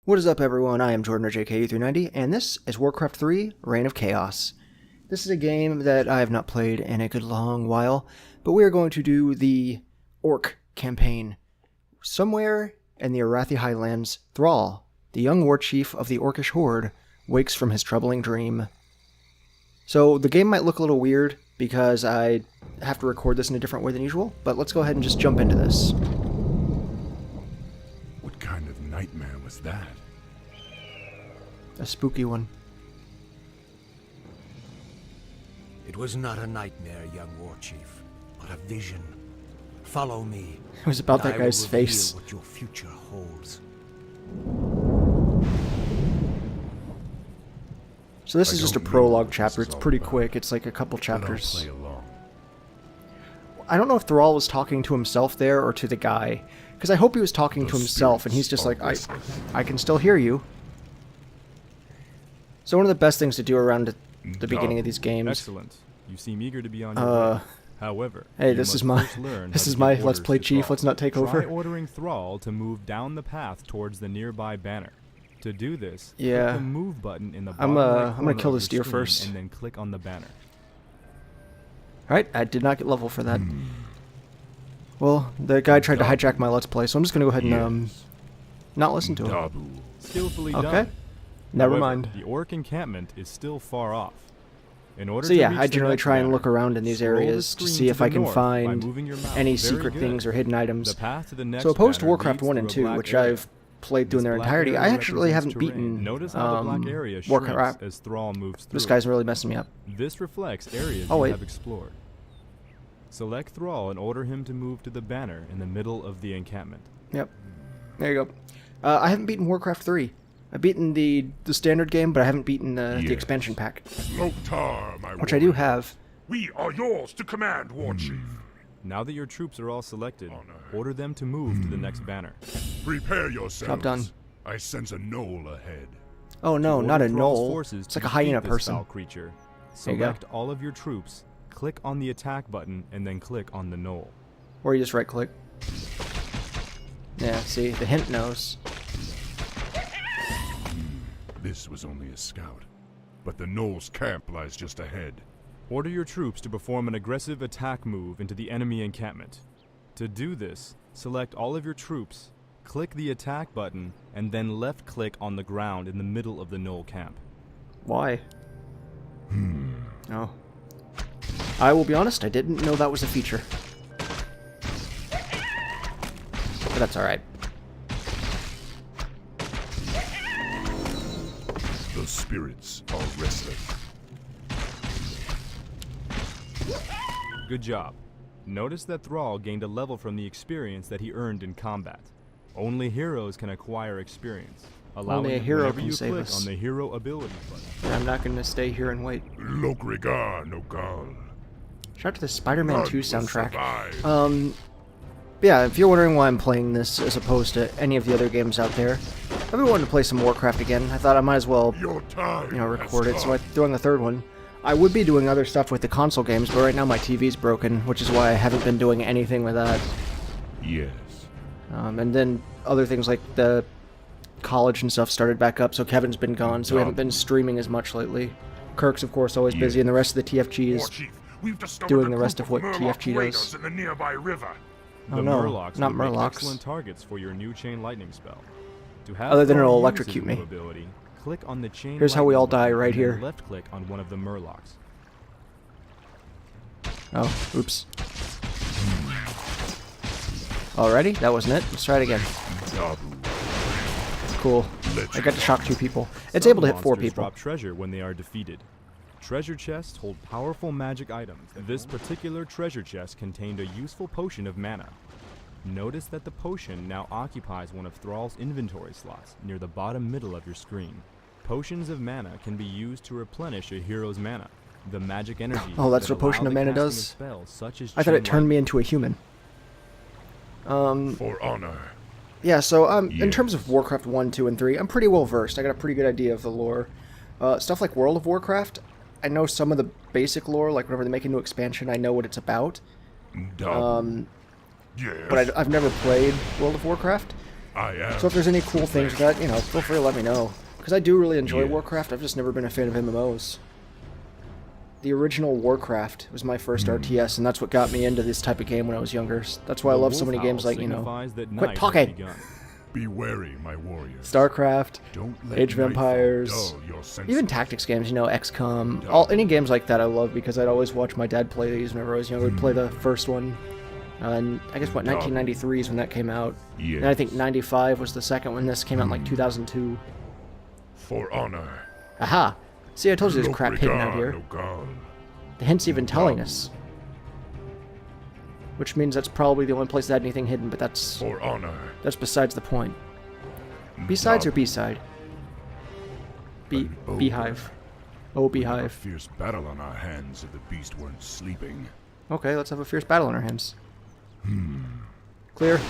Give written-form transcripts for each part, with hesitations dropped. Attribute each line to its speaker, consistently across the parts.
Speaker 1: What is up, everyone? I am Jordan or JKU390, and this is Warcraft III, Reign of Chaos. This is a game that I have not played in a good long while, but we are going to do the Orc Campaign. Somewhere in the Arathi Highlands, Thrall, the young War Chief of the Orcish Horde, wakes from his troubling dream. So the game might look a little weird because I have to record this in a different way than usual, but let's go ahead and just jump into this.
Speaker 2: What kind of nightmare was that?
Speaker 1: A spooky one.
Speaker 3: It was not a nightmare, young War Chief, but a vision. Follow me.
Speaker 1: It was about that guy's face.
Speaker 3: What your future holds.
Speaker 1: So this is just a prologue chapter. It's pretty quick. It's like a couple chapters.
Speaker 2: Play along.
Speaker 1: I don't know if Thrall was talking to himself there or to the guy, because I hope he was talking to himself, and he's just like, I can still hear you. So one of the best things to do around the beginning of these games.
Speaker 4: Excellent. You seem eager to be on your way. However,
Speaker 1: hey, this is my Let's Play Chief. Let's not take over.
Speaker 4: Try ordering Thrall to move down the path towards the nearby banner. To do this,
Speaker 1: yeah,
Speaker 4: click the move button in the
Speaker 1: I'm
Speaker 4: bottom
Speaker 1: gonna kill
Speaker 4: of
Speaker 1: this
Speaker 4: your
Speaker 1: deer
Speaker 4: screen
Speaker 1: first.
Speaker 4: and then click on the banner.
Speaker 1: Alright, I did not get level for that. Well, the guy tried to hijack my Let's Play, so I'm just gonna go ahead and not listen to him.
Speaker 4: Skillfully
Speaker 1: Okay.
Speaker 4: done.
Speaker 1: Never
Speaker 4: However,
Speaker 1: mind.
Speaker 4: The orc encampment is still far off. In order
Speaker 1: So
Speaker 4: to
Speaker 1: yeah,
Speaker 4: reach
Speaker 1: I
Speaker 4: the
Speaker 1: generally
Speaker 4: next
Speaker 1: try and
Speaker 4: banner,
Speaker 1: look around in these
Speaker 4: scroll the
Speaker 1: areas to
Speaker 4: screen
Speaker 1: see if
Speaker 4: the
Speaker 1: I can
Speaker 4: north by
Speaker 1: find
Speaker 4: moving your mouse.
Speaker 1: any
Speaker 4: Very
Speaker 1: secret
Speaker 4: good.
Speaker 1: things or hidden items.
Speaker 4: The path to the next
Speaker 1: So opposed to
Speaker 4: banner
Speaker 1: Warcraft
Speaker 4: leads
Speaker 1: 1 and
Speaker 4: through
Speaker 1: 2,
Speaker 4: a black
Speaker 1: which
Speaker 4: area.
Speaker 1: I've played through in
Speaker 4: This
Speaker 1: their
Speaker 4: black
Speaker 1: entirety,
Speaker 4: area
Speaker 1: I actually haven't
Speaker 4: represents terrain.
Speaker 1: beaten
Speaker 4: Notice how the black area
Speaker 1: Warcraft.
Speaker 4: shrinks as Thrall moves through.
Speaker 1: This guy's really messing me up.
Speaker 4: This reflects areas
Speaker 1: Oh,
Speaker 4: you
Speaker 1: wait.
Speaker 4: have explored. Select Thrall and order him to move to the banner in the middle of the encampment.
Speaker 1: Yep. There you go. I haven't beaten Warcraft 3. I've beaten the standard game, but I haven't beaten the expansion pack,
Speaker 2: Loktar, my
Speaker 1: which I do have.
Speaker 2: We are yours to command, War Chief.
Speaker 4: Now that your troops are all selected, order them to move to the next banner.
Speaker 2: Prepare yourselves.
Speaker 1: Job done.
Speaker 2: I sense a knoll ahead.
Speaker 1: Oh no,
Speaker 4: To
Speaker 1: not
Speaker 4: order
Speaker 1: a
Speaker 4: Thrall's
Speaker 1: gnoll.
Speaker 4: forces
Speaker 1: It's
Speaker 4: to
Speaker 1: like a hyena
Speaker 4: defeat this
Speaker 1: person.
Speaker 4: foul creature.
Speaker 1: There you go.
Speaker 4: Select all of your troops, click on the attack button, and then click on the knoll.
Speaker 1: Or you just right click. Yeah, see, the hint knows.
Speaker 2: This was only a scout, but the knoll's camp lies just ahead.
Speaker 4: Order your troops to perform an aggressive attack move into the enemy encampment. To do this, select all of your troops, click the attack button, and then left-click on the ground in the middle of the knoll camp.
Speaker 1: Why? Oh. I will be honest, I didn't know that was a feature. But that's alright.
Speaker 2: The spirits are restless.
Speaker 4: Good job. Notice that Thrall gained a level from the experience that he earned in combat. Only heroes can acquire experience.
Speaker 1: Only a hero
Speaker 4: whenever
Speaker 1: can
Speaker 4: you
Speaker 1: save
Speaker 4: click
Speaker 1: us.
Speaker 4: on the hero ability button.
Speaker 1: I'm not gonna stay here and wait.
Speaker 2: Lokrigar Nogal.
Speaker 1: Shout out to the Spider-Man 2
Speaker 2: None will
Speaker 1: soundtrack.
Speaker 2: survive.
Speaker 1: Yeah, if you're wondering why I'm playing this as opposed to any of the other games out there, I've been wanting to play some Warcraft again. I thought I might as well,
Speaker 2: Your time
Speaker 1: record
Speaker 2: has
Speaker 1: it, so I
Speaker 2: come.
Speaker 1: threw on the third one. I would be doing other stuff with the console games, but right now my TV's broken, which is why I haven't been doing anything with that.
Speaker 2: Yes.
Speaker 1: And then other things like the college and stuff started back up, so Kevin's been gone, so we haven't been streaming as much lately. Kirk's, of course, always busy, and the rest of the TFG
Speaker 2: War
Speaker 1: is...
Speaker 2: Chief, we've discovered
Speaker 1: doing
Speaker 2: a
Speaker 1: the rest
Speaker 2: group
Speaker 1: of what
Speaker 2: Murloc
Speaker 1: TFG
Speaker 2: raiders
Speaker 1: does.
Speaker 2: in the nearby river.
Speaker 1: Oh
Speaker 4: The
Speaker 1: no,
Speaker 4: Murlocs
Speaker 1: not
Speaker 4: would make
Speaker 1: Murlocs.
Speaker 4: excellent targets for your new chain lightning spell. To have
Speaker 1: Other than
Speaker 4: Thrall
Speaker 1: it'll
Speaker 4: use
Speaker 1: electrocute
Speaker 4: his
Speaker 1: me.
Speaker 4: new ability, click on the chain
Speaker 1: Here's how we
Speaker 4: lightning
Speaker 1: all die
Speaker 4: button
Speaker 1: right
Speaker 4: and then
Speaker 1: here.
Speaker 4: left-click on one of the Murlocs.
Speaker 1: Oh, oops. Alrighty, that wasn't it. Let's try it again. Cool. I got to shock 2 people. It's
Speaker 4: Some
Speaker 1: able to hit 4
Speaker 4: monsters
Speaker 1: people.
Speaker 4: drop treasure when they are defeated. Treasure chests hold powerful magic items. This particular treasure chest contained a useful potion of mana. Notice that the potion now occupies one of Thrall's inventory slots near the bottom middle of your screen. Potions of mana can be used to replenish a hero's mana. The magic energy.
Speaker 1: Oh, that's
Speaker 4: that
Speaker 1: what potion
Speaker 4: allow
Speaker 1: of
Speaker 4: the
Speaker 1: mana
Speaker 4: casting of
Speaker 1: does?
Speaker 4: spells such as
Speaker 1: I thought it
Speaker 4: chain
Speaker 1: turned me
Speaker 4: lightning.
Speaker 1: into a human.
Speaker 2: For honor.
Speaker 1: Yeah, so in
Speaker 2: Yes.
Speaker 1: terms of Warcraft 1, 2, and 3, I'm pretty well versed. I got a pretty good idea of the lore. Stuff like World of Warcraft, I know some of the basic lore, like whenever they make a new expansion, I know what it's about.
Speaker 2: Yes.
Speaker 1: But I've never played World of Warcraft.
Speaker 2: I am.
Speaker 1: So if there's any cool things with that, you know, feel free to let me know. Because I do really enjoy
Speaker 2: Yes.
Speaker 1: Warcraft, I've just never been a fan of MMOs. The original Warcraft was my first RTS, and that's what got me into this type of game when I was younger. That's why I
Speaker 4: The
Speaker 1: love so many
Speaker 4: wolf
Speaker 1: games
Speaker 4: howl
Speaker 1: like, you know,
Speaker 4: signifies that
Speaker 1: quit
Speaker 4: night has
Speaker 1: talking!
Speaker 4: begun.
Speaker 2: Be wary, my warriors.
Speaker 1: StarCraft,
Speaker 2: Don't let
Speaker 1: Age of
Speaker 2: nightfall
Speaker 1: Empires,
Speaker 2: dull your senses.
Speaker 1: even tactics games, you know, XCOM, any games like that I love because I'd always watch my dad play these whenever I was younger. I'd play the first one, and I guess, 1993 is when that came out.
Speaker 2: Yes.
Speaker 1: And I think 95 was the second one. This came out in like 2002.
Speaker 2: For honor.
Speaker 1: Aha! See, I told you there's
Speaker 2: No
Speaker 1: crap hidden out
Speaker 2: regard,
Speaker 1: here.
Speaker 2: no God.
Speaker 1: The hint's even telling us. Which means that's probably the only place that had anything hidden, but that's
Speaker 2: For honor.
Speaker 1: besides the point. B-sides or B-side?
Speaker 2: An ogre.
Speaker 1: Beehive. Oh,
Speaker 2: A
Speaker 1: Beehive.
Speaker 2: fierce battle on our hands if the beast weren't sleeping.
Speaker 1: Okay, let's have a fierce battle on our hands. Clear.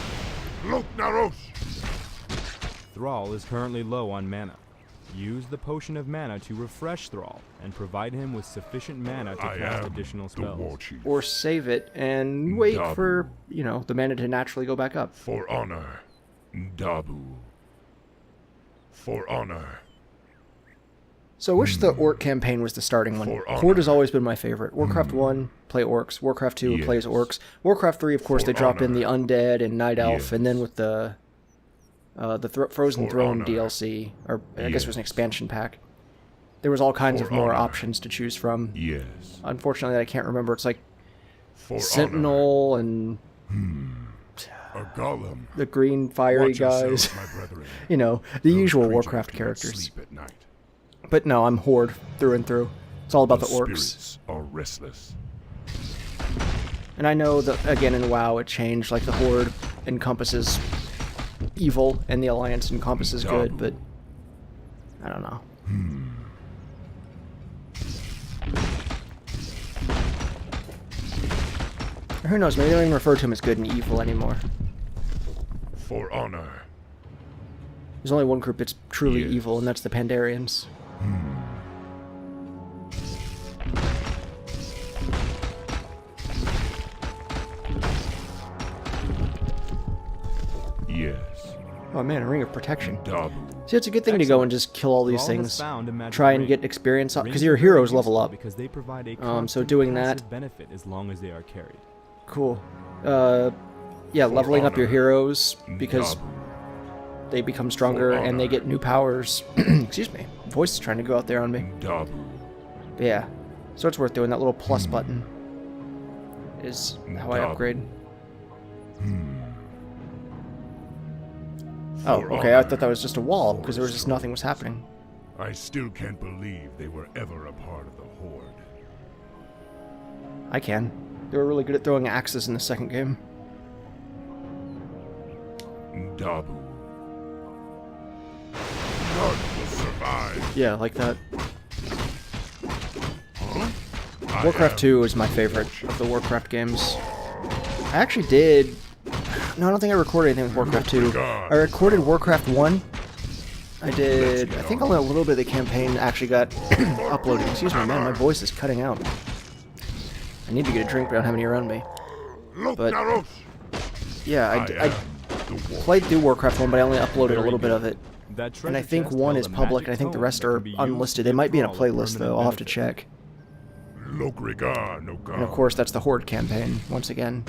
Speaker 2: Look, Naros!
Speaker 4: Thrall is currently low on mana. Use the potion of mana to refresh Thrall and provide him with sufficient mana to
Speaker 2: I
Speaker 4: cast
Speaker 2: am
Speaker 4: additional
Speaker 2: the War
Speaker 4: spells.
Speaker 2: Chief.
Speaker 1: Or save it and wait
Speaker 2: Dabu.
Speaker 1: for, you know, the mana to naturally go back up.
Speaker 2: For honor. Dabu. For honor.
Speaker 1: So I wish the Orc campaign was the starting one.
Speaker 2: For honor.
Speaker 1: Horde has always been my favorite. Warcraft 1, play Orcs. Warcraft 2, plays
Speaker 2: Yes.
Speaker 1: Orcs. Warcraft 3, of course,
Speaker 2: For
Speaker 1: they drop in the
Speaker 2: honor.
Speaker 1: Undead and Night Elf,
Speaker 2: Yes.
Speaker 1: and then with the Frozen
Speaker 2: For
Speaker 1: Throne
Speaker 2: honor.
Speaker 1: DLC, or I guess it was an
Speaker 2: Yes.
Speaker 1: expansion pack. There was all kinds
Speaker 2: For
Speaker 1: of more
Speaker 2: honor.
Speaker 1: options to choose from.
Speaker 2: Yes.
Speaker 1: Unfortunately, I can't remember. It's like
Speaker 2: For
Speaker 1: Sentinel and
Speaker 2: honor. A golem.
Speaker 1: the green fiery
Speaker 2: Watch
Speaker 1: guys.
Speaker 2: yourselves, my brethren.
Speaker 1: You know, the
Speaker 2: Those
Speaker 1: usual
Speaker 2: creatures
Speaker 1: Warcraft
Speaker 2: cannot
Speaker 1: characters.
Speaker 2: Sleep at night.
Speaker 1: But no, I'm Horde through and through. It's all about the orcs.
Speaker 2: Spirits are restless.
Speaker 1: And I know that, again, in WoW it changed, like the Horde encompasses evil and the Alliance encompasses good, but I don't know. Or who knows, maybe they don't even refer to him as good and evil anymore.
Speaker 2: For honor.
Speaker 1: There's only one group that's truly
Speaker 2: Yes.
Speaker 1: evil, and that's the Pandarians.
Speaker 2: Yes.
Speaker 1: Oh man, a Ring of Protection.
Speaker 2: Dabu.
Speaker 1: See, it's a good thing to go and just kill all these
Speaker 4: Thrall has
Speaker 1: things.
Speaker 4: found a magic
Speaker 1: Try and
Speaker 4: ring.
Speaker 1: get experience up, because
Speaker 4: Rings
Speaker 1: your
Speaker 4: are very
Speaker 1: heroes level
Speaker 4: useful
Speaker 1: up.
Speaker 4: because they provide a
Speaker 1: So
Speaker 4: constant
Speaker 1: doing
Speaker 4: passive
Speaker 1: that-
Speaker 4: benefit as long as they are carried.
Speaker 1: Cool. Yeah, leveling up your
Speaker 2: honor.
Speaker 1: heroes, because
Speaker 2: Dabu.
Speaker 1: they become stronger and they
Speaker 2: honor.
Speaker 1: get new powers. Excuse me. Voice is trying to go out there on me.
Speaker 2: Dabu.
Speaker 1: But yeah. So it's worth doing. That little plus button is how I
Speaker 2: Dabu.
Speaker 1: upgrade. Oh,
Speaker 2: For
Speaker 1: okay. I
Speaker 2: honor.
Speaker 1: thought that was just a wall, because there was just
Speaker 2: Forest
Speaker 1: nothing was happening.
Speaker 2: I still can't believe they were ever a part of the Horde.
Speaker 1: I can. They were really good at throwing axes in the second game.
Speaker 2: Dabu. None will survive.
Speaker 1: Yeah, like that.
Speaker 2: I
Speaker 1: Warcraft
Speaker 2: am
Speaker 1: 2 is my favorite of the Warcraft games. I actually did... No, I don't think I recorded anything with Warcraft 2. I recorded Warcraft 1. I did... I think only a little bit of the campaign actually got uploaded. Excuse me, man, my voice is cutting out. I need to get a drink, but I don't have any around me.
Speaker 2: Look,
Speaker 1: but-
Speaker 2: Naros.
Speaker 1: Yeah,
Speaker 2: I
Speaker 1: I
Speaker 2: am the War.
Speaker 1: played through Warcraft 1, but I only uploaded a
Speaker 4: Very
Speaker 1: little bit
Speaker 4: good.
Speaker 1: of it.
Speaker 4: That
Speaker 1: And I
Speaker 4: treasure
Speaker 1: think
Speaker 4: chest
Speaker 1: 1
Speaker 4: held
Speaker 1: is
Speaker 4: a
Speaker 1: public,
Speaker 4: magic
Speaker 1: and I think the
Speaker 4: tome
Speaker 1: rest
Speaker 4: that
Speaker 1: are
Speaker 4: can be used
Speaker 1: unlisted.
Speaker 4: to
Speaker 1: They might be in a
Speaker 4: give Thrall
Speaker 1: playlist, though.
Speaker 4: permanent
Speaker 1: I'll have to
Speaker 4: benefit.
Speaker 1: check.
Speaker 2: Look, regard, no God.
Speaker 1: And of course, that's the Horde campaign, once again.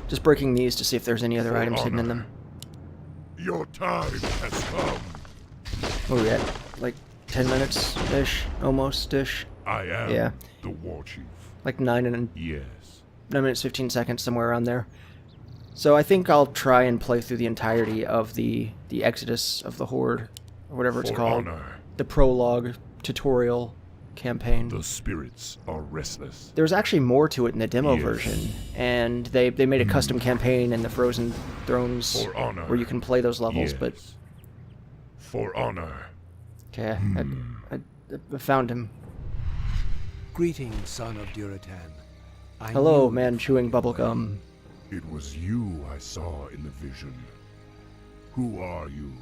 Speaker 1: Just breaking these to see if there's any other
Speaker 2: For
Speaker 1: items hidden in
Speaker 2: honor.
Speaker 1: them.
Speaker 2: Your time has come.
Speaker 1: What are we at? Like 10 minutes-ish? Almost-ish?
Speaker 2: I am
Speaker 1: Yeah.
Speaker 2: the War Chief.
Speaker 1: Like 9
Speaker 2: Yes.
Speaker 1: minutes, 15 seconds, somewhere around there. So I think I'll try and play through the entirety of the Exodus of the Horde, or whatever it's
Speaker 2: For
Speaker 1: called.
Speaker 2: honor.
Speaker 1: The Prologue tutorial campaign.
Speaker 2: The spirits are restless.
Speaker 1: There was actually more to it in the demo
Speaker 2: Yes.
Speaker 1: version, and they made a custom campaign in the Frozen Thrones
Speaker 2: For honor.
Speaker 1: where you can play those levels,
Speaker 2: Yes.
Speaker 1: but
Speaker 2: For honor.
Speaker 1: okay, I found him.
Speaker 3: Greetings, son of Duratan. I
Speaker 1: Hello,
Speaker 3: knew
Speaker 1: man
Speaker 3: you
Speaker 1: chewing
Speaker 3: from
Speaker 1: bubblegum.
Speaker 2: It was you I saw in the vision. Who are you?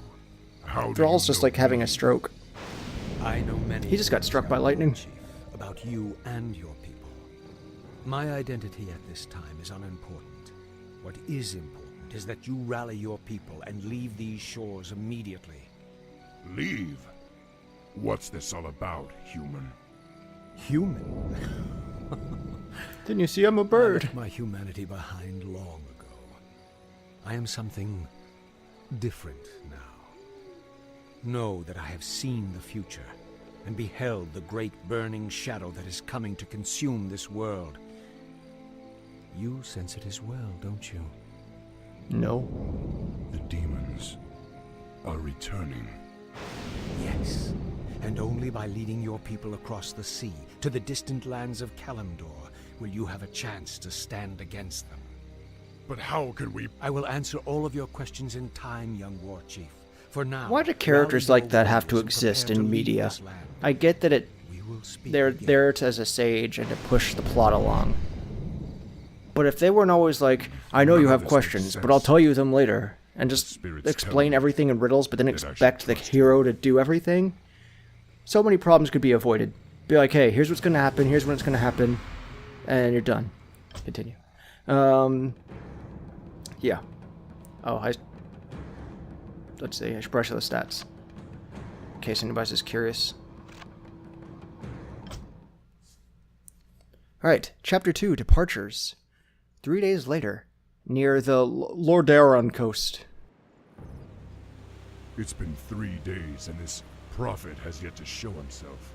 Speaker 2: How do
Speaker 1: Thrall's
Speaker 2: you
Speaker 1: just
Speaker 2: know
Speaker 1: like having
Speaker 2: me?
Speaker 1: a stroke.
Speaker 3: I know many.
Speaker 1: He just got
Speaker 3: things,
Speaker 1: struck by
Speaker 3: young
Speaker 1: lightning.
Speaker 3: Chief, about you and your people. My identity at this time is unimportant. What is important is that you rally your people and leave these shores immediately.
Speaker 2: Leave? What's this all about, human?
Speaker 3: Human?
Speaker 1: Didn't you see I'm a
Speaker 3: I
Speaker 1: bird?
Speaker 3: left my humanity behind long ago. I am something different now. Know that I have seen the future and beheld the great burning shadow that is coming to consume this world. You sense it as well, don't you?
Speaker 1: No.
Speaker 2: The demons are returning.
Speaker 3: Yes, and only by leading your people across the sea to the distant lands of Kalimdor will you have a chance to stand against them.
Speaker 2: But how can we...
Speaker 3: I will answer all of your questions in time, young War Chief. For now,
Speaker 1: Why do characters
Speaker 3: rally
Speaker 1: like
Speaker 3: your
Speaker 1: that have to
Speaker 3: warriors and
Speaker 1: exist
Speaker 3: prepare to
Speaker 1: in
Speaker 3: leave
Speaker 1: media?
Speaker 3: this land.
Speaker 1: I get that
Speaker 3: We will speak
Speaker 1: they're
Speaker 3: again.
Speaker 1: there as a sage and to push the plot along. But if they weren't always like, I know
Speaker 2: None
Speaker 1: you
Speaker 2: of
Speaker 1: have
Speaker 2: this makes
Speaker 1: questions, but
Speaker 2: sense.
Speaker 1: I'll tell you them later, and just
Speaker 2: Spirits tell
Speaker 1: explain
Speaker 2: me
Speaker 1: everything in riddles, but then
Speaker 2: that I should
Speaker 1: expect the
Speaker 2: trust
Speaker 1: hero to do everything, so many problems could be avoided. Be like, hey, here's what's going to happen, here's when it's going to happen, and you're done. Continue. Yeah. Oh, let's see, I should brush the stats. In case anybody's just curious. Alright, Chapter 2, Departures. 3 days later, near the Lordaeron coast.
Speaker 2: It's been 3 days and this prophet has yet to show himself.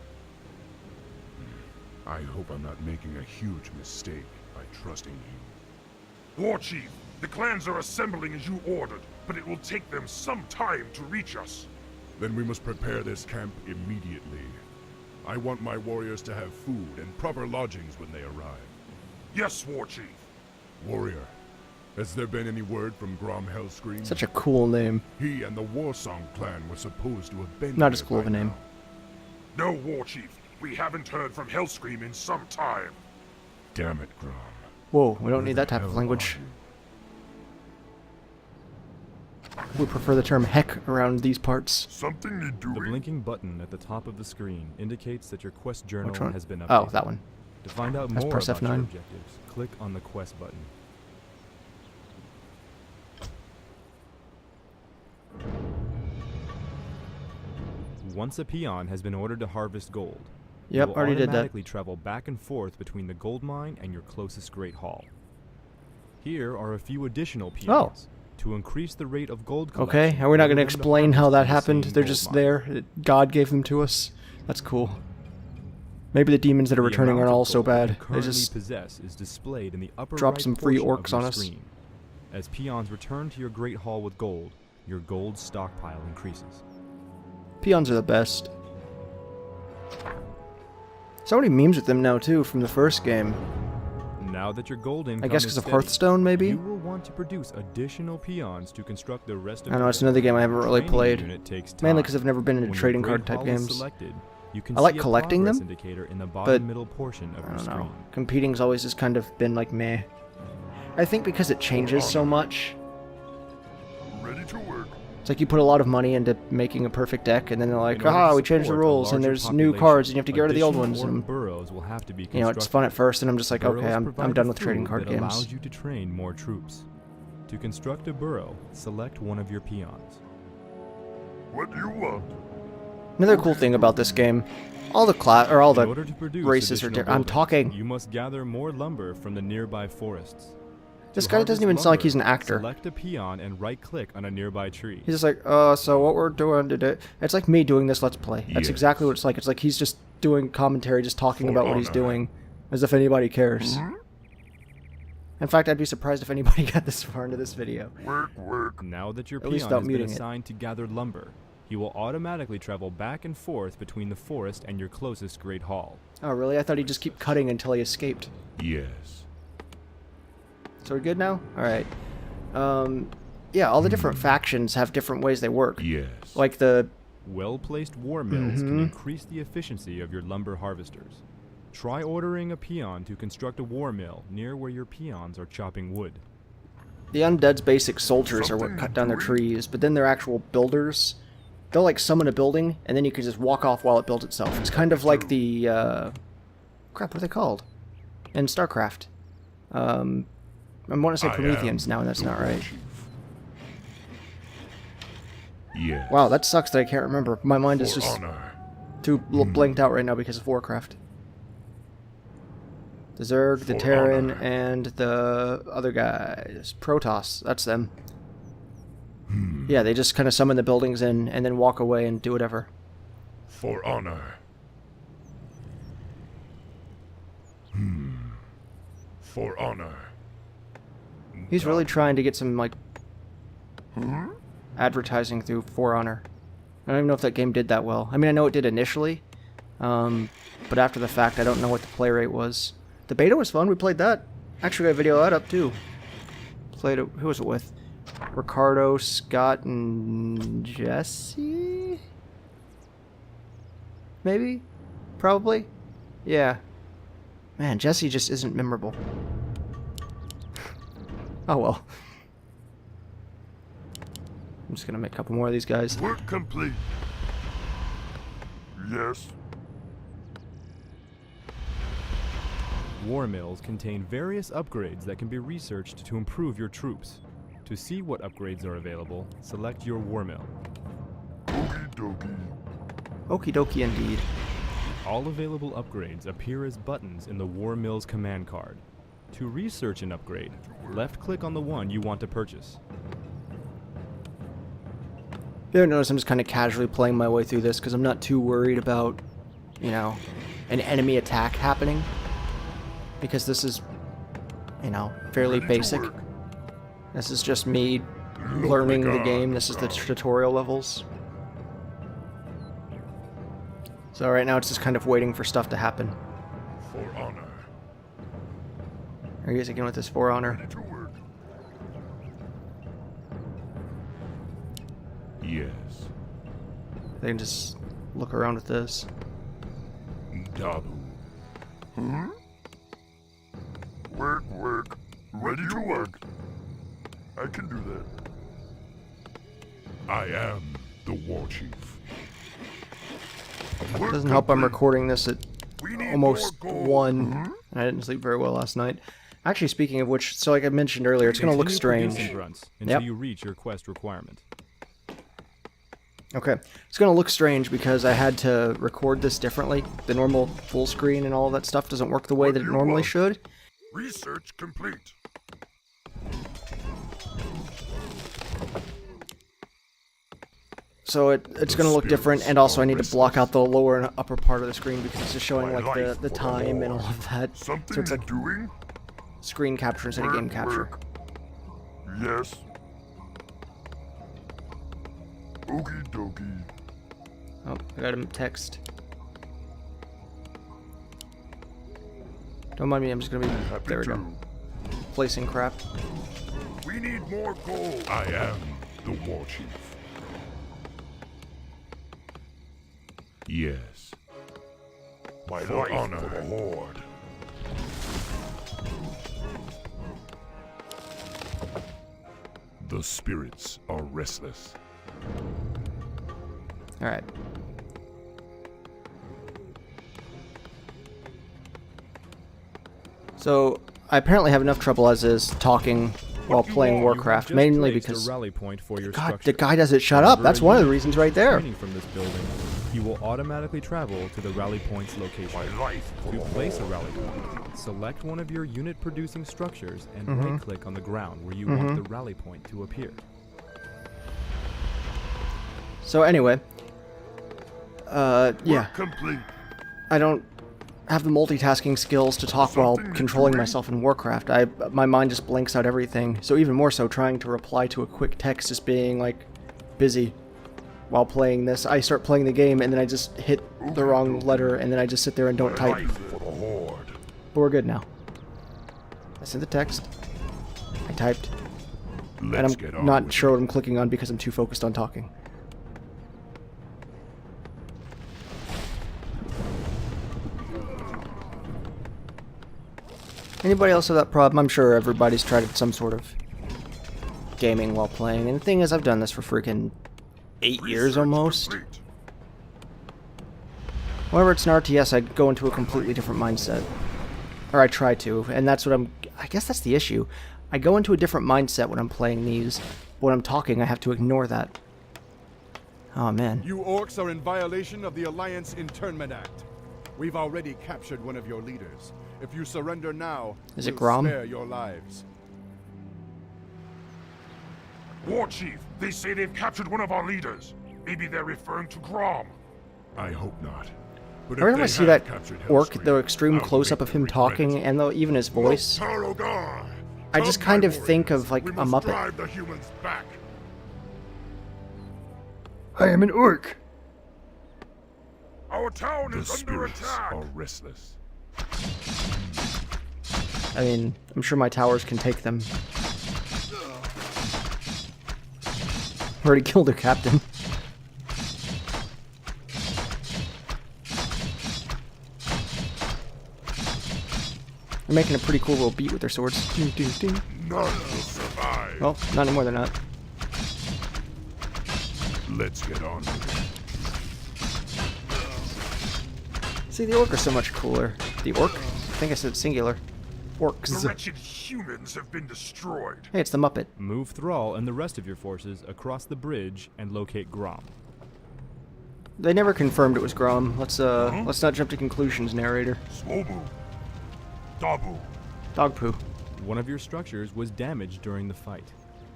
Speaker 2: I hope I'm not making a huge mistake by trusting you.
Speaker 5: War Chief, the clans are assembling as you ordered, but it will take them some time to reach us.
Speaker 2: Then we must prepare this camp immediately. I want my warriors to have food and proper lodgings when they arrive.
Speaker 5: Yes, War Chief.
Speaker 2: Warrior, has there been any word from Grom Hellscream?
Speaker 1: Such a cool name.
Speaker 2: He and the Warsong clan were supposed to have been
Speaker 1: Not as
Speaker 2: here
Speaker 1: cool
Speaker 2: by
Speaker 1: of a name.
Speaker 2: now.
Speaker 5: No, War Chief. We haven't heard from Hellscream in some time.
Speaker 2: Damn it, Grom.
Speaker 1: Whoa, we don't
Speaker 2: Where
Speaker 1: need
Speaker 2: the
Speaker 1: that type of
Speaker 2: hell
Speaker 1: language.
Speaker 2: are
Speaker 1: We prefer the term heck around these parts.
Speaker 5: Something need
Speaker 4: The
Speaker 5: doing?
Speaker 4: blinking button at the top of the screen indicates that your quest journal
Speaker 1: Which one?
Speaker 4: has been updated.
Speaker 1: Oh, that one.
Speaker 4: To find out
Speaker 1: Let's
Speaker 4: more
Speaker 1: press
Speaker 4: about your
Speaker 1: F9.
Speaker 4: objectives, click on the quest button. Once a peon has been ordered to harvest gold, you
Speaker 1: Yep,
Speaker 4: will
Speaker 1: already did that.
Speaker 4: automatically travel back and forth between the gold mine and your closest great hall. Here are a few additional peons. To increase the rate of gold collection,
Speaker 1: Okay, and we're not going to
Speaker 4: order them
Speaker 1: explain how
Speaker 4: harvest
Speaker 1: that
Speaker 4: from the
Speaker 1: happened.
Speaker 4: same
Speaker 1: They're
Speaker 4: gold
Speaker 1: just
Speaker 4: mine.
Speaker 1: there. God gave them to us. That's cool. Maybe the demons that are
Speaker 4: The
Speaker 1: returning
Speaker 4: amount
Speaker 1: aren't
Speaker 4: of
Speaker 1: all so
Speaker 4: gold you
Speaker 1: bad. They
Speaker 4: currently
Speaker 1: just
Speaker 4: possess is displayed in the upper
Speaker 1: drop
Speaker 4: right
Speaker 1: some free
Speaker 4: portion of
Speaker 1: orcs
Speaker 4: your
Speaker 1: on us.
Speaker 4: screen. As peons return to your great hall with gold, your gold stockpile increases.
Speaker 1: peons are the best. So many memes with them now too from the first game.
Speaker 4: Now that your gold income
Speaker 1: I guess
Speaker 4: is
Speaker 1: because of
Speaker 4: steady,
Speaker 1: Hearthstone, maybe.
Speaker 4: you will want to produce additional peons to construct the rest of
Speaker 1: I don't know.
Speaker 4: your
Speaker 1: It's another game I haven't really
Speaker 4: training
Speaker 1: played.
Speaker 4: unit takes
Speaker 1: Mainly
Speaker 4: time.
Speaker 1: because I've never been into
Speaker 4: When your
Speaker 1: trading
Speaker 4: great
Speaker 1: card type
Speaker 4: hall is
Speaker 1: games.
Speaker 4: selected, you can
Speaker 1: I like
Speaker 4: see a
Speaker 1: collecting
Speaker 4: progress
Speaker 1: them,
Speaker 4: indicator in the
Speaker 1: but
Speaker 4: bottom middle portion of
Speaker 1: I
Speaker 4: your
Speaker 1: don't
Speaker 4: screen.
Speaker 1: know. Competing's always just kind of been like meh. I think because it changes so much.
Speaker 5: Ready to work.
Speaker 1: It's like you put a lot of money into making a perfect deck, and then they're like,
Speaker 4: In order
Speaker 1: ah,
Speaker 4: to
Speaker 1: we changed the
Speaker 4: support a
Speaker 1: rules, and
Speaker 4: larger
Speaker 1: there's new
Speaker 4: population,
Speaker 1: cards, and you have to get rid of the old
Speaker 4: additional
Speaker 1: ones.
Speaker 4: orc
Speaker 1: And,
Speaker 4: burrows will have to be
Speaker 1: you know, it's fun at first, and I'm just like,
Speaker 4: Burrows
Speaker 1: okay, I'm
Speaker 4: provide
Speaker 1: done
Speaker 4: the
Speaker 1: with trading
Speaker 4: food
Speaker 1: card
Speaker 4: that
Speaker 1: games.
Speaker 4: allows you to train more troops. To construct a burrow, select one of your peons.
Speaker 5: What do you want?
Speaker 1: Another cool thing about this game, all the
Speaker 4: In
Speaker 1: the
Speaker 4: order to produce
Speaker 1: races are
Speaker 4: additional
Speaker 1: I'm
Speaker 4: buildings,
Speaker 1: talking.
Speaker 4: You must gather more lumber from the nearby forests.
Speaker 1: This
Speaker 4: To
Speaker 1: guy doesn't
Speaker 4: harvest
Speaker 1: even sound like
Speaker 4: lumber,
Speaker 1: he's an actor.
Speaker 4: Select a peon and right-click on a nearby tree.
Speaker 1: He's just like, so what we're doing today? It's like me doing this Let's Play. That's
Speaker 2: Yes.
Speaker 1: exactly what it's like. It's like he's just doing commentary, just talking
Speaker 2: For
Speaker 1: about what he's
Speaker 2: honor.
Speaker 1: doing, as if anybody cares. In fact, I'd be surprised if anybody got this far into this video.
Speaker 5: Work.
Speaker 4: Now that your
Speaker 1: At least
Speaker 4: peon
Speaker 1: without
Speaker 4: has been
Speaker 1: muting it.
Speaker 4: assigned to gather lumber, he will automatically travel back and forth between the forest and your closest great hall.
Speaker 1: Oh, really? I thought he'd just keep cutting until he escaped.
Speaker 2: Yes.
Speaker 1: So we're good now? Alright. Yeah, all the different factions have different ways they work.
Speaker 2: Yes.
Speaker 1: Like the...
Speaker 4: Well-placed war mills can increase the efficiency of your lumber harvesters. Try ordering a peon to construct a war mill near where your peons are chopping wood.
Speaker 1: The Undead's basic soldiers are what cut down their trees, but then their actual builders, they'll like summon a building, and then you can just walk off while it builds itself. It's kind of like the, crap, what are they called? In StarCraft. I want to say
Speaker 2: I
Speaker 1: Prometheans
Speaker 2: am
Speaker 1: now, and that's
Speaker 2: the
Speaker 1: not
Speaker 2: War
Speaker 1: right.
Speaker 2: Chief. Yes.
Speaker 1: Wow, that sucks that I can't remember. My mind is
Speaker 2: For
Speaker 1: just
Speaker 2: honor.
Speaker 1: too blanked out right now because of Warcraft. The Zerg, the
Speaker 2: For
Speaker 1: Terran,
Speaker 2: honor.
Speaker 1: and the other guys. Protoss, that's them. Yeah, they just kind of summon the buildings in and then walk away and do whatever.
Speaker 2: For honor. For honor.
Speaker 1: He's really trying to get some, like, advertising through For Honor. I don't even know if that game did that well. I mean, I know it did initially, but after the fact, I don't know what the play rate was. The beta was fun. We played that. Actually, got a video of that up, too. Played it. Who was it with? Ricardo, Scott, and Jesse? Maybe? Probably? Yeah. Man, Jesse just isn't memorable. Oh well. I'm just gonna make a couple more of these guys.
Speaker 5: Work complete. Yes.
Speaker 4: War mills contain various upgrades that can be researched to improve your troops. To see what upgrades are available, select your war mill.
Speaker 5: Okie dokie.
Speaker 1: Okie dokie indeed.
Speaker 4: All available upgrades appear as buttons in the War Mill's command card. To research an upgrade, left-click on the one you want to purchase.
Speaker 1: You ever notice I'm just kind of casually playing my way through this because I'm not too worried about, you know, an enemy attack happening. Because this is, you know, fairly
Speaker 5: Ready to
Speaker 1: basic.
Speaker 5: work.
Speaker 1: This is just me learning the game. This is the tutorial levels. So right now it's just kind of waiting for stuff to happen.
Speaker 2: For honor.
Speaker 1: There he is again with his For Honor.
Speaker 5: Ready to work.
Speaker 2: Yes.
Speaker 1: They can just look around with this.
Speaker 2: Dabu.
Speaker 5: Work, work. Ready to work. I can do that.
Speaker 2: I am the War Chief.
Speaker 5: Work
Speaker 1: Doesn't help I'm
Speaker 5: complete.
Speaker 1: recording this at
Speaker 5: We need
Speaker 1: almost
Speaker 5: more gold.
Speaker 1: 1, and I didn't sleep very well last night. Actually, speaking of which, so like I mentioned earlier, it's going to look
Speaker 4: Continue
Speaker 1: strange.
Speaker 4: producing grunts until
Speaker 1: Yep.
Speaker 4: you reach your quest requirement.
Speaker 1: Okay, it's going to look strange because I had to record this differently. The normal full screen and all of that stuff doesn't work the way
Speaker 5: What
Speaker 1: that
Speaker 5: do
Speaker 1: it
Speaker 5: you
Speaker 1: normally
Speaker 5: want?
Speaker 1: should.
Speaker 5: Research complete.
Speaker 1: So it's going to look different, and also I need to block out the lower and upper part of the screen because it's just showing
Speaker 5: My
Speaker 1: like
Speaker 5: life
Speaker 1: the
Speaker 5: for
Speaker 1: time and all
Speaker 5: war.
Speaker 1: of that.
Speaker 5: Something
Speaker 1: So it's like
Speaker 5: doing?
Speaker 1: screen capture instead of game capture.
Speaker 5: Work. Yes. Okie dokie.
Speaker 1: Oh, I got him text. Don't mind me, I'm just going to be...
Speaker 5: Happy
Speaker 1: There we
Speaker 5: to.
Speaker 1: go. Placing crap.
Speaker 5: We need more gold.
Speaker 2: I am the War Chief. Yes.
Speaker 5: My
Speaker 2: For
Speaker 5: life
Speaker 2: honor.
Speaker 5: for the Horde.
Speaker 2: The spirits are restless.
Speaker 1: Alright. So, I apparently have enough trouble as is talking while playing
Speaker 4: You have
Speaker 1: Warcraft,
Speaker 4: just
Speaker 1: mainly
Speaker 4: placed
Speaker 1: because...
Speaker 4: a rally point for your
Speaker 1: God,
Speaker 4: structure.
Speaker 1: the guy doesn't shut up! That's one of the reasons right there!
Speaker 4: Training from this building, you will automatically travel to the rally point's location.
Speaker 5: My life for
Speaker 4: To
Speaker 5: the
Speaker 4: place a
Speaker 5: Horde.
Speaker 4: rally point, select one of your unit-producing structures and
Speaker 1: Mm-hmm.
Speaker 4: right-click on the ground where you want the rally point to appear.
Speaker 1: So anyway... yeah.
Speaker 5: Work complete.
Speaker 1: I don't have the multitasking skills to talk while
Speaker 5: Something
Speaker 1: controlling
Speaker 5: doing?
Speaker 1: myself in Warcraft. My mind just blanks out everything. So even more so, trying to reply to a quick text just being, like, busy while playing this. I start playing the game, and then I just hit the wrong letter, and then I just sit there and don't
Speaker 5: My
Speaker 1: type.
Speaker 5: life for the Horde.
Speaker 1: But we're good now. I sent the text. I typed.
Speaker 2: Let's
Speaker 1: And
Speaker 2: get
Speaker 1: I'm
Speaker 2: on
Speaker 1: not
Speaker 2: with
Speaker 1: sure
Speaker 2: it.
Speaker 1: what I'm clicking on because I'm too focused on talking. Anybody else have that problem? I'm sure everybody's tried some sort of gaming while playing. And the thing is, I've done this for freaking 8 years
Speaker 5: Research
Speaker 1: almost.
Speaker 5: complete.
Speaker 1: Whenever it's an RTS, I go into a completely different mindset. Or I try to, and that's what I guess that's the issue. I go into a different mindset when I'm playing these. When I'm talking, I have to ignore that. Oh, man.
Speaker 6: You orcs are in violation of the Alliance Internment Act. We've already captured one of your leaders. If you surrender now,
Speaker 1: Is it
Speaker 6: we'll
Speaker 1: Grom?
Speaker 6: spare your lives.
Speaker 5: War Chief, they say they've captured one of our leaders. Maybe they're referring to Grom.
Speaker 2: I hope not. But
Speaker 1: Every
Speaker 2: if
Speaker 1: time I
Speaker 2: they
Speaker 1: see
Speaker 2: have
Speaker 1: that
Speaker 2: captured
Speaker 1: orc,
Speaker 2: Hellscream,
Speaker 1: the extreme
Speaker 2: I'll
Speaker 1: close-up
Speaker 2: make
Speaker 1: of him
Speaker 2: them regret
Speaker 1: talking,
Speaker 2: it.
Speaker 1: and even his voice,
Speaker 5: Tarogar,
Speaker 1: I just
Speaker 5: come,
Speaker 1: kind
Speaker 5: my
Speaker 1: of think
Speaker 5: warriors.
Speaker 1: of, like,
Speaker 5: We
Speaker 1: a
Speaker 5: must
Speaker 1: Muppet.
Speaker 5: drive the humans back.
Speaker 1: I am an orc.
Speaker 5: Our town
Speaker 2: The
Speaker 5: is under
Speaker 2: spirits
Speaker 5: attack.
Speaker 2: are restless.
Speaker 1: I mean, I'm sure my towers can take them. Already killed their captain. They're making a pretty cool little beat with their swords. Ding, ding, ding.
Speaker 5: None will survive.
Speaker 1: Well, not anymore, they're not.
Speaker 2: Let's get on with it.
Speaker 1: See, the orc are so much cooler. The orc? I think I said singular.
Speaker 5: The
Speaker 1: Orcs.
Speaker 5: wretched humans have been destroyed.
Speaker 1: Hey, it's the Muppet.
Speaker 4: Move Thrall and the rest of your forces across the bridge and locate Grom.
Speaker 1: They never confirmed it was Grom. Let's not jump to conclusions, narrator.
Speaker 5: Swobu. Dabu.
Speaker 1: Dog poo.
Speaker 4: One of your structures was damaged during the fight.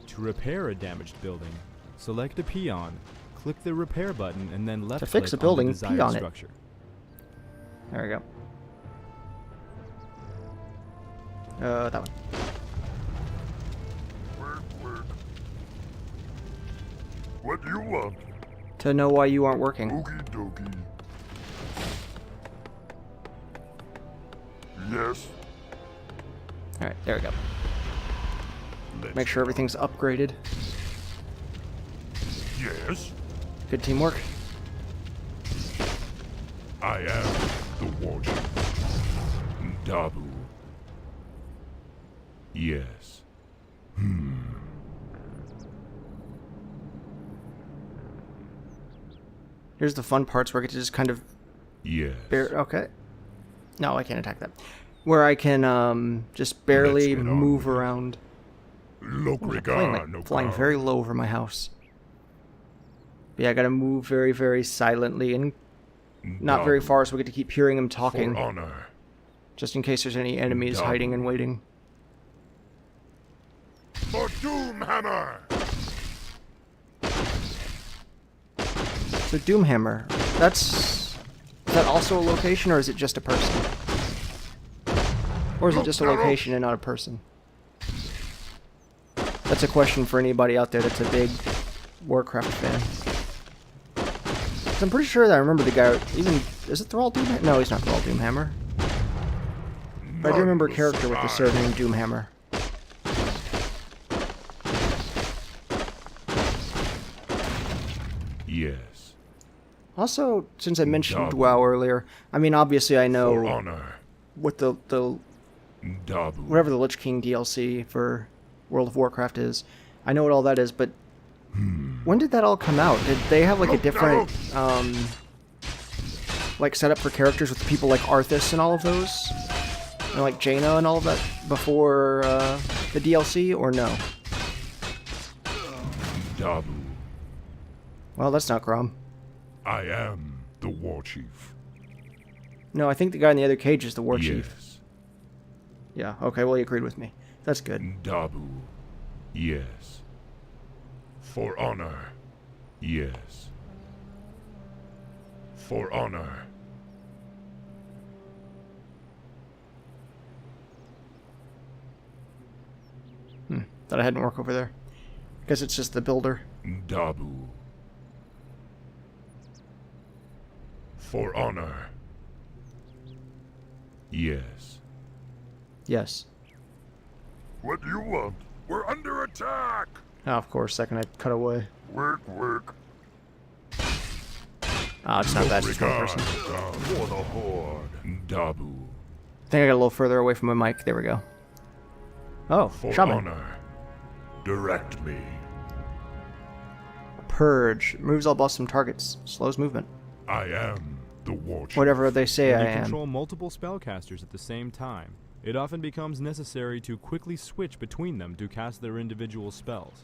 Speaker 4: To repair a damaged building, select a peon, click the repair button, and then left
Speaker 1: fix
Speaker 4: click
Speaker 1: a building,
Speaker 4: on the desired
Speaker 1: pee on it.
Speaker 4: structure.
Speaker 1: There we go. That one.
Speaker 5: Work. What do you want?
Speaker 1: To know why you aren't working.
Speaker 5: Okie dokie. Yes.
Speaker 1: Alright, there we go.
Speaker 2: Let's
Speaker 1: Make sure everything's upgraded.
Speaker 5: Yes.
Speaker 1: Good teamwork.
Speaker 2: I am the War Chief. Dabu. Yes.
Speaker 1: Here's the fun parts where I get to just kind of
Speaker 2: Yes.
Speaker 1: okay. No, I can't attack that. Where I can just barely
Speaker 2: get on
Speaker 1: move
Speaker 2: with it.
Speaker 1: around.
Speaker 2: Lokrigar,
Speaker 1: Flying very low over my house. But yeah, I gotta move very, very silently and not very far, so we get to keep hearing him talking,
Speaker 2: For honor.
Speaker 1: just in case there's any enemies
Speaker 2: Dabu.
Speaker 1: hiding and waiting.
Speaker 5: For Doomhammer.
Speaker 1: So Doomhammer, is that also a location, or is it just a person? Or is it just a location and not a person? That's a question for anybody out there that's a big Warcraft fan. 'Cause I'm pretty sure that I remember the guy, is it Thrall Doomhammer? No, he's not Thrall Doomhammer. But I do remember a character with the surname Doomhammer.
Speaker 2: Yes.
Speaker 1: Also, since I mentioned
Speaker 2: Dabu.
Speaker 1: WoW earlier, I mean, obviously I
Speaker 2: For
Speaker 1: know
Speaker 2: honor.
Speaker 1: what the
Speaker 2: Dabu.
Speaker 1: whatever the Lich King DLC for World of Warcraft is. I know what all that is, but when did that all come out? Did they have like a different like setup for characters with people like Arthas and all of those? And like Jaina and all of that before the DLC, or no?
Speaker 2: Dabu.
Speaker 1: Well, that's not Grom.
Speaker 2: I am the War Chief.
Speaker 1: No, I think the guy in the other cage is the War Chief.
Speaker 2: Yes.
Speaker 1: Yeah, okay, well, he agreed with me. That's good.
Speaker 2: Dabu. Yes. For honor. Yes. For honor.
Speaker 1: That I hadn't work over there. Guess it's just the builder.
Speaker 2: Dabu. For honor. Yes.
Speaker 1: Yes.
Speaker 5: What do you want? We're under attack.
Speaker 1: Oh, of course, second I cut away.
Speaker 5: Work.
Speaker 1: Oh, it's not that, it's just one
Speaker 2: Regard
Speaker 1: person.
Speaker 5: For the Horde.
Speaker 2: Dabu.
Speaker 1: I think I got a little further away from my mic. There we go. Oh,
Speaker 2: For
Speaker 1: Shaman.
Speaker 2: honor. Direct me.
Speaker 1: Purge. Removes all bossum targets. Slows movement.
Speaker 2: I am the War Chief.
Speaker 1: Whatever they say
Speaker 4: When
Speaker 1: I
Speaker 4: you
Speaker 1: am.
Speaker 4: control multiple spellcasters at the same time, it often becomes necessary to quickly switch between them to cast their individual spells.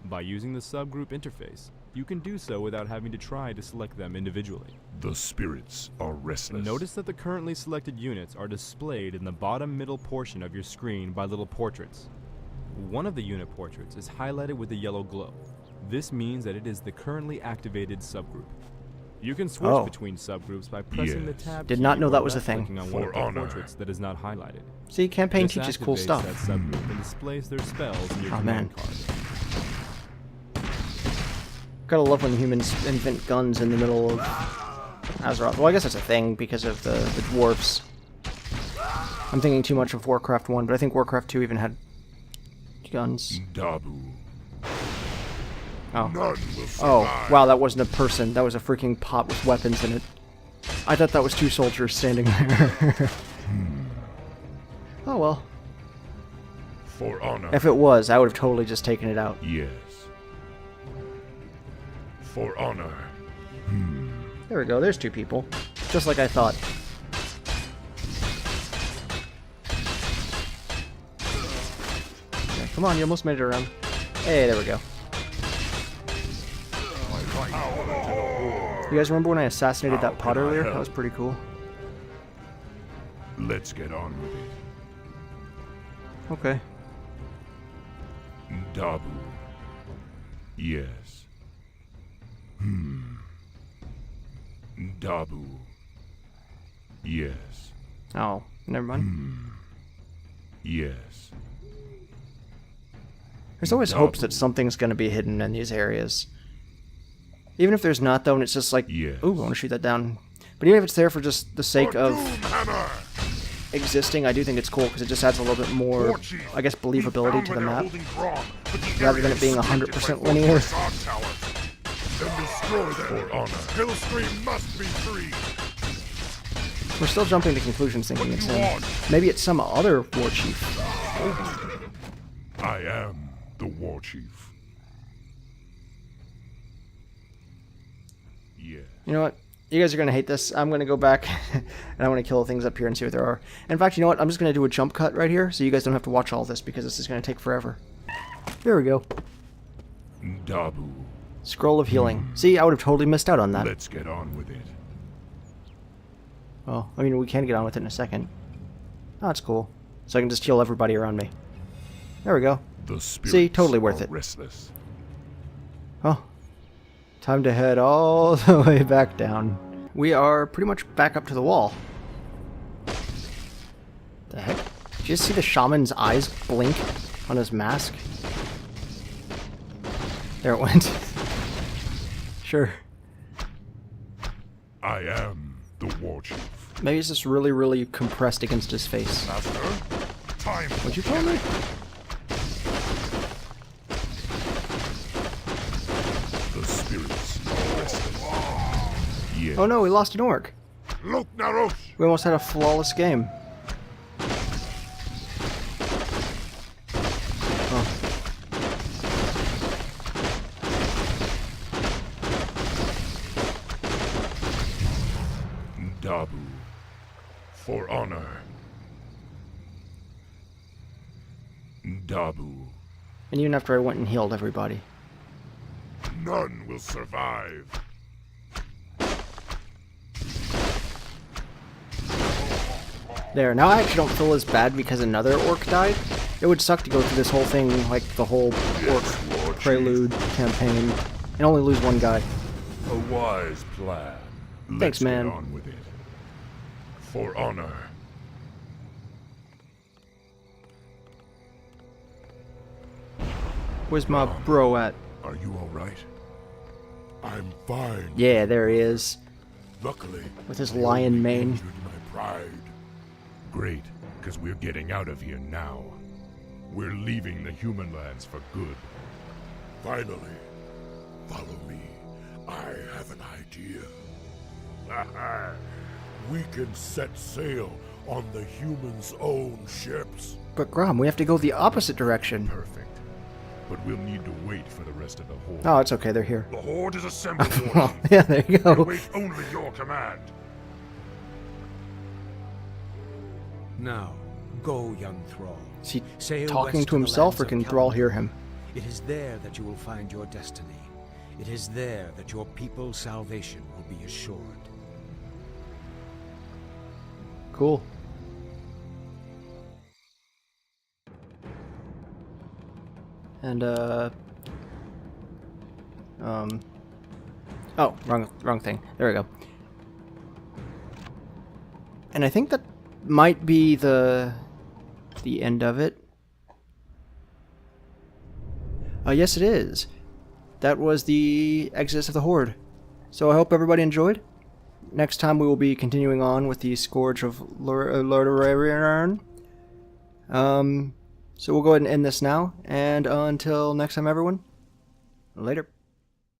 Speaker 4: By using the subgroup interface, you can do so without having to try to select them individually.
Speaker 2: The spirits are restless.
Speaker 4: Notice that the currently selected units are displayed in the bottom middle portion of your screen by little portraits. One of the unit portraits is highlighted with a yellow glow. This means that it is the currently activated subgroup. You can switch between subgroups by pressing the tab
Speaker 1: Did
Speaker 4: key
Speaker 1: not know
Speaker 4: or
Speaker 1: that was a
Speaker 4: left-clicking
Speaker 1: thing.
Speaker 4: on one of
Speaker 2: For
Speaker 4: the
Speaker 2: honor.
Speaker 4: portraits that is not highlighted.
Speaker 1: See, campaign
Speaker 4: This
Speaker 1: teaches cool
Speaker 4: activates
Speaker 1: stuff.
Speaker 4: that subgroup and displays their spells in your
Speaker 1: Oh, man.
Speaker 4: command card.
Speaker 1: Gotta love when humans invent guns in the middle of Azeroth. Well, I guess that's a thing because of the dwarves. I'm thinking too much of Warcraft 1, but I think Warcraft 2 even had guns.
Speaker 2: Dabu.
Speaker 1: Oh.
Speaker 2: None will
Speaker 1: Oh,
Speaker 2: survive.
Speaker 1: wow, that wasn't a person. That was a freaking pot with weapons in it. I thought that was two soldiers standing there. Oh, well.
Speaker 2: For honor.
Speaker 1: If it was, I would have totally just taken it out.
Speaker 2: Yes. For honor.
Speaker 1: There we go, there's two people. Just like I thought. Okay, come on, you almost made it around. Hey, there we go. You guys remember when I assassinated that pot earlier? That was pretty cool.
Speaker 2: Let's get on with it.
Speaker 1: Okay.
Speaker 2: Dabu. Yes. Dabu. Yes.
Speaker 1: Oh, never mind.
Speaker 2: Yes.
Speaker 1: There's always hopes that something's going to be hidden in these areas. Even if there's not, though, and it's just like,
Speaker 2: Yes.
Speaker 1: ooh, I want to shoot that down. But even if it's there for just the sake of
Speaker 5: Doomhammer!
Speaker 1: existing, I do think it's cool because it just adds a little bit more,
Speaker 5: War Chief,
Speaker 1: I guess,
Speaker 5: we
Speaker 1: believability
Speaker 5: found
Speaker 1: to
Speaker 5: where
Speaker 1: the
Speaker 5: they're
Speaker 1: map.
Speaker 5: holding Thrawn, but the
Speaker 1: Rather
Speaker 5: area
Speaker 1: than it
Speaker 5: is
Speaker 1: being
Speaker 5: surrounded
Speaker 1: 100%
Speaker 5: by
Speaker 1: linear.
Speaker 5: fortress arc towers. Then destroy them.
Speaker 2: For honor.
Speaker 5: Hillstream must be free.
Speaker 1: We're still jumping to conclusions thinking
Speaker 5: What
Speaker 1: it's
Speaker 5: do you
Speaker 1: him.
Speaker 5: want?
Speaker 1: Maybe it's some other war chief.
Speaker 2: I am the War Chief. Yes.
Speaker 1: You know what? You guys are going to hate this. I'm going to go back and I'm going to kill things up here and see what there are. In fact, you know what? I'm just going to do a jump cut right here so you guys don't have to watch all this because this is going to take forever. There we go.
Speaker 2: Dabu.
Speaker 1: Scroll of Healing. See, I would have totally missed out on that.
Speaker 2: Let's get on with it.
Speaker 1: Well, I mean, we can get on with it in a second. Oh, that's cool. So I can just heal everybody around me. There we go.
Speaker 2: The spirits
Speaker 1: See, totally worth
Speaker 2: are
Speaker 1: it.
Speaker 2: restless.
Speaker 1: Oh. Time to head all the way back down. We are pretty much back up to the wall. The heck? Did you just see the shaman's eyes blink on his mask? There it went. Sure.
Speaker 2: I am the War Chief.
Speaker 1: Maybe it's just really, really compressed against his face.
Speaker 5: Master, time.
Speaker 1: What'd you tell me?
Speaker 2: The spirits are restless. Yes.
Speaker 1: Oh no, we lost an orc.
Speaker 5: Look, Narosh.
Speaker 1: We almost had a flawless game. Oh.
Speaker 2: Dabu. For honor. Dabu.
Speaker 1: And even after I went and healed everybody.
Speaker 5: None will survive.
Speaker 1: There, now I actually don't feel as bad because another orc died. It would suck to go through this whole thing, like the whole orc prelude campaign, and only lose one guy.
Speaker 2: A wise plan.
Speaker 1: Thanks,
Speaker 2: Let's
Speaker 1: man.
Speaker 2: Get on with it. For honor.
Speaker 1: Where's my bro at?
Speaker 2: Are you alright?
Speaker 6: I'm fine.
Speaker 1: Yeah, there he is.
Speaker 6: Luckily,
Speaker 1: With his
Speaker 6: I
Speaker 1: lion
Speaker 6: only
Speaker 1: mane.
Speaker 6: injured my pride.
Speaker 2: Great, because we're getting out of here now. We're leaving the human lands for good.
Speaker 6: Finally, follow me. I have an idea. We can set sail on the humans' own ships.
Speaker 1: But Grom, we have to go the opposite direction.
Speaker 2: Perfect. But we'll need to wait for the rest of the horde.
Speaker 1: Oh, it's okay, they're here.
Speaker 5: The Horde is assembled, War
Speaker 1: Well,
Speaker 5: Chief.
Speaker 1: yeah, there you
Speaker 5: We'll
Speaker 1: go.
Speaker 5: wait only your command.
Speaker 3: Now, Go, young Thrall.
Speaker 1: Is he
Speaker 3: Sail
Speaker 1: talking
Speaker 3: west
Speaker 1: to
Speaker 3: the
Speaker 1: himself,
Speaker 3: lands
Speaker 1: or
Speaker 3: of
Speaker 1: can Thrall
Speaker 3: Kalimdor.
Speaker 1: hear him?
Speaker 3: It is there that you will find your destiny. It is there that your people's salvation will be assured.
Speaker 1: Cool. And oh, wrong thing. There we go. And I think that might be the end of it. Yes, it is. That was the Exodus of the Horde. So I hope everybody enjoyed. Next time we will be continuing on with the Scourge of Lord. So we'll go ahead and end this now. And until next time, everyone. Later.